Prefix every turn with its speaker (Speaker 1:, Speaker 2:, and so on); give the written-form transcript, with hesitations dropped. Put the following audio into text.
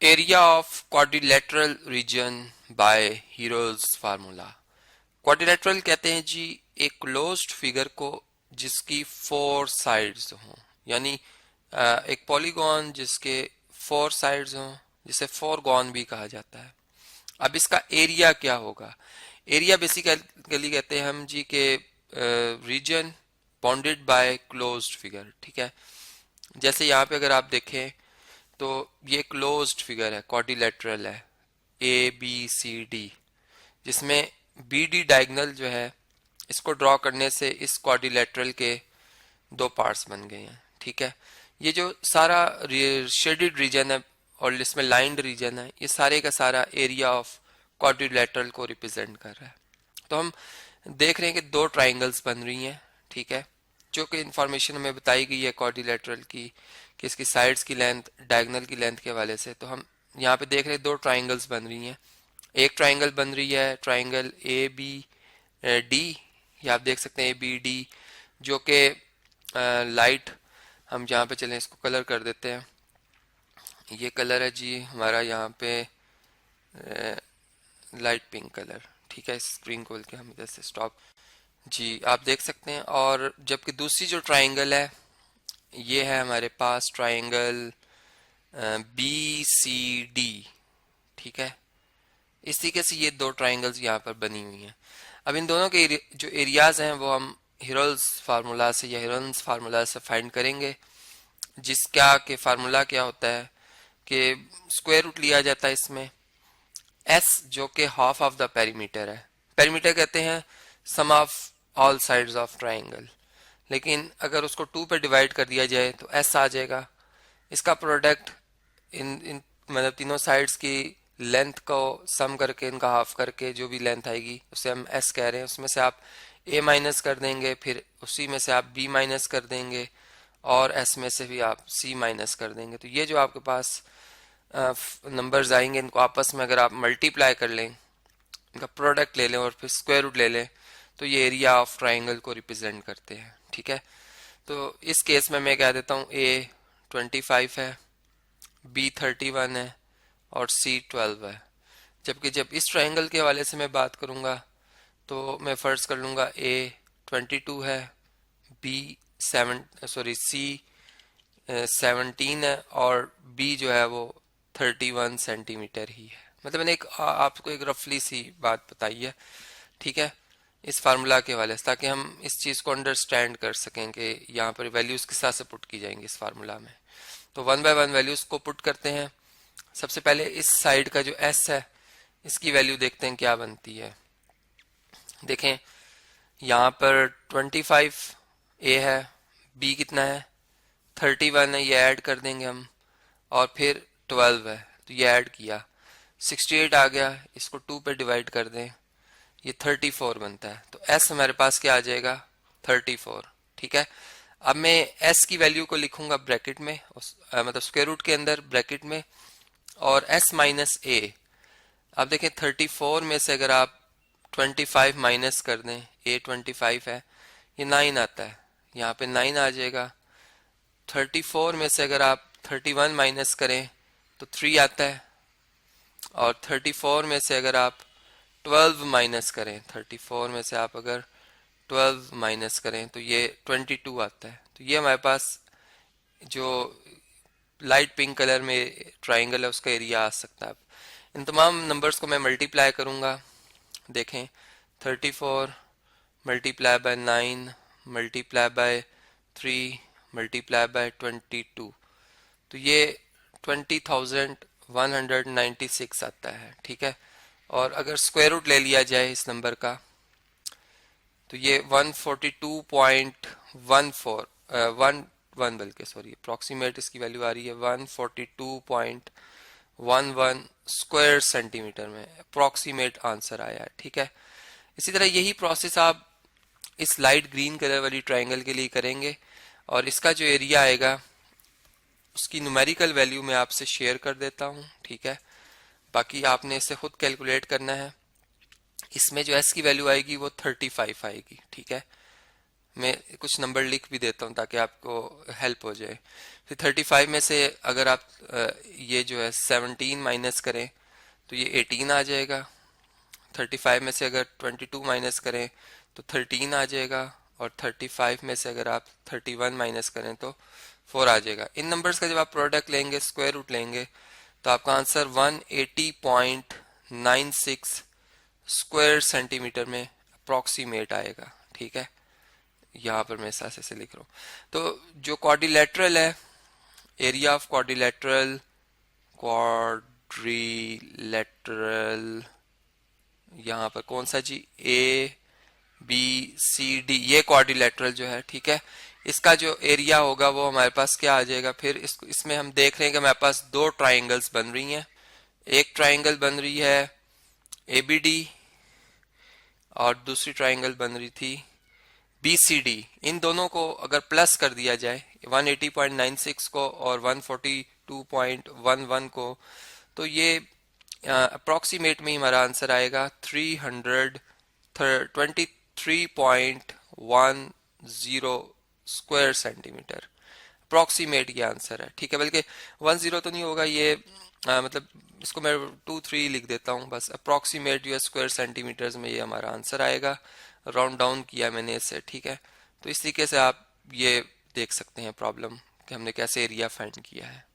Speaker 1: Area of quadrilateral region by Hero's formula. Quadrilateral कहते हैं जी एक क्लोज्ड फिगर को जिसकी फोर साइड्स हों, यानी एक पॉलीगॉन जिसके फोर साइड्स हों, जिसे फोरगॉन भी कहा जाता है। अब इसका एरिया क्या होगा? एरिया बेसिकली कहते हैं हम जी के reason bounded by closed figure. ठीक है, जैसे यहाँ पे अगर आप देखें तो ये क्लोज्ड फिगर है, क्वाड्रिलेटरल है, ए बी सी डी, जिसमें बी डी डायगोनल जो है इसको ड्रॉ करने से इस क्वाड्रिलेटरल के दो पार्ट्स बन गए हैं। ठीक है, ये जो सारा शेडेड रीजन है और इसमें लाइंड रीजन है, ये सारे का सारा एरिया ऑफ क्वाड्रिलेटरल को रिप्रेजेंट कर रहा है। तो हम देख रहे हैं कि दो ट्राइंगल्स बन रही हैं। ठीक है, जो कि इंफॉर्मेशन हमें बताई गई है क्वाड्रिलेटरल की कि इसकी साइड्स की लेंथ डायगोनल की लेंथ के हवाले से। तो हम यहाँ पे देख रहे हैं दो ट्राइंगल्स बन रही हैं। एक ट्राइंगल बन रही है ट्राइंगल ए बी डी, ये आप देख सकते हैं ए बी डी, जो कि लाइट, हम जहाँ पे चलें इसको कलर कर देते हैं। ये कलर है जी हमारा यहाँ पे लाइट पिंक कलर। ठीक है, स्क्रीन खोल के हम इधर से स्टॉप जी आप देख सकते हैं। और जबकि दूसरी जो ट्राइंगल है ये है हमारे पास ट्राइंगल बी सी डी। ठीक है, इस तरीके से ये दो ट्राइंगल्स यहाँ पर बनी हुई हैं। अब इन दोनों के जो एरियाज हैं वो हम हिरोल्स फार्मूला से या हिरोन्स फार्मूला से फाइंड करेंगे, जिसका के फार्मूला क्या होता है कि स्क्वायर रूट लिया जाता है इसमें एस, जो कि हाफ ऑफ द पेरीमीटर है। पेरीमीटर कहते हैं sum of all sides of triangle, लेकिन अगर उसको टू पे डिवाइड कर दिया जाए तो एस आ जाएगा। इसका प्रोडक्ट इन इन मतलब तीनों साइड्स की लेंथ को सम करके इनका हाफ करके जो भी लेंथ आएगी उसे हम एस कह रहे हैं। उसमें से आप ए माइनस कर देंगे, फिर उसी में से आप बी माइनस कर देंगे और एस में से भी आप सी माइनस कर देंगे। तो ये जो आपके पास नंबर्स आएंगे इनको आपस में अगर आप मल्टीप्लाई कर लें, इनका प्रोडक्ट ले लें और फिर स्क्वायर रूट ले लें, तो ये एरिया ऑफ ट्राइंगल को रिप्रेजेंट करते हैं। ठीक है, तो इस केस में मैं कह देता हूँ ए 25 है, बी 31 है और सी 12 है। जबकि जब इस ट्राइंगल के हवाले से मैं बात करूँगा तो मैं फर्ज कर लूँगा ए 22 है, बी सी 17 है और बी जो है वो 31 सेंटीमीटर ही है। मतलब मैंने आपको एक रफली सी बात बताई है। ठीक है, इस फार्मूला के हवाले से, ताकि हम इस चीज़ को अंडरस्टैंड कर सकें कि यहाँ पर वैल्यूज़ किस तरह से पुट की जाएंगी इस फार्मूला में। तो वन बाय वन वैल्यूज़ को पुट करते हैं। सबसे पहले इस साइड का जो एस है इसकी वैल्यू देखते हैं क्या बनती है। देखें यहाँ पर 25 ए है, बी कितना है 31 है, ये ऐड कर देंगे हम, और फिर 12 है तो ये ऐड किया 68 आ गया, इसको 2 पे डिवाइड कर दें, ये 34 बनता है। तो एस हमारे पास क्या आ जाएगा 34। ठीक है, अब मैं एस की वैल्यू को लिखूंगा ब्रैकेट में, मतलब स्क्वायर रूट के अंदर ब्रैकेट में, और एस माइनस ए। अब देखें 34 में से अगर आप 25 माइनस कर दें, ए 25 है, ये 9 आता है, यहाँ पे 9 आ जाएगा। 34 में से अगर आप 31 माइनस करें तो 3 आता है, और 34 में से अगर आप 12 माइनस करें, 34 में से आप अगर 12 माइनस करें तो ये 22 आता है। तो ये हमारे पास जो लाइट पिंक कलर में ट्राइंगल है उसका एरिया आ सकता है। इन तमाम नंबर्स को मैं मल्टीप्लाई करूंगा। देखें 34 multiply by 9 multiply by 3 multiply by 22, तो ये 20,196 आता है। ठीक है, और अगर स्क्वायर रूट ले लिया जाए इस नंबर का तो ये 142.11 बल्कि सॉरी अप्रॉक्सीमेट इसकी वैल्यू आ रही है 142.11 स्क्वायर सेंटीमीटर में अप्रॉक्सीमेट आंसर आया है। ठीक है, इसी तरह यही प्रोसेस आप इस लाइट ग्रीन कलर वाली ट्राइंगल के लिए करेंगे, और इसका जो एरिया आएगा उसकी न्यूमेरिकल वैल्यू मैं आपसे शेयर कर देता हूँ। ठीक है, बाकी आपने इसे खुद कैलकुलेट करना है। इसमें जो एस की वैल्यू आएगी वो 35 आएगी। ठीक है, मैं कुछ नंबर लिख भी देता हूँ ताकि आपको हेल्प हो जाए। फिर 35 में से अगर आप ये जो है 17 माइनस करें तो ये 18 आ जाएगा। 35 में से अगर 22 माइनस करें तो 13 आ जाएगा। और 35 में से अगर आप 31 माइनस करें तो 4 आ जाएगा। इन नंबर्स का जब आप प्रोडक्ट लेंगे, स्क्वायर रूट लेंगे, तो आपका आंसर 180.96 स्क्वायर सेंटीमीटर में अप्रॉक्सीमेट आएगा। ठीक है, यहाँ पर मैं इस ऐसे से लिख रहा हूँ। तो जो क्वाड्रिलेटरल है, एरिया ऑफ क्वाड्रिलेटरल, क्वाड्रिलेटरल यहाँ पर कौन सा जी, ए बी सी डी, ये क्वाड्रिलेटरल जो है, ठीक है, इसका जो एरिया होगा वो हमारे पास क्या आ जाएगा। फिर इसमें हम देख रहे हैं कि हमारे पास दो ट्राइंगल्स बन रही हैं। एक ट्राइंगल बन रही है ए बी डी और दूसरी ट्राइंगल बन रही थी बी सी डी। इन दोनों को अगर प्लस कर दिया जाए, 180.96 को और 142.11 को, तो ये अप्रोक्सीमेट में हमारा आंसर आएगा 323.10 स्क्वायर सेंटीमीटर। अप्रोक्सीमेट ये आंसर है, ठीक है। बल्कि 10 तो नहीं होगा ये, मतलब इसको मैं 23 लिख देता हूँ बस। अप्रोक्सीमेट जो है स्क्वायर सेंटीमीटर्स में ये हमारा आंसर आएगा। राउंड डाउन किया मैंने इसे, ठीक है। तो इस तरीके से आप ये देख सकते हैं प्रॉब्लम कि हमने कैसे एरिया फाइंड किया है।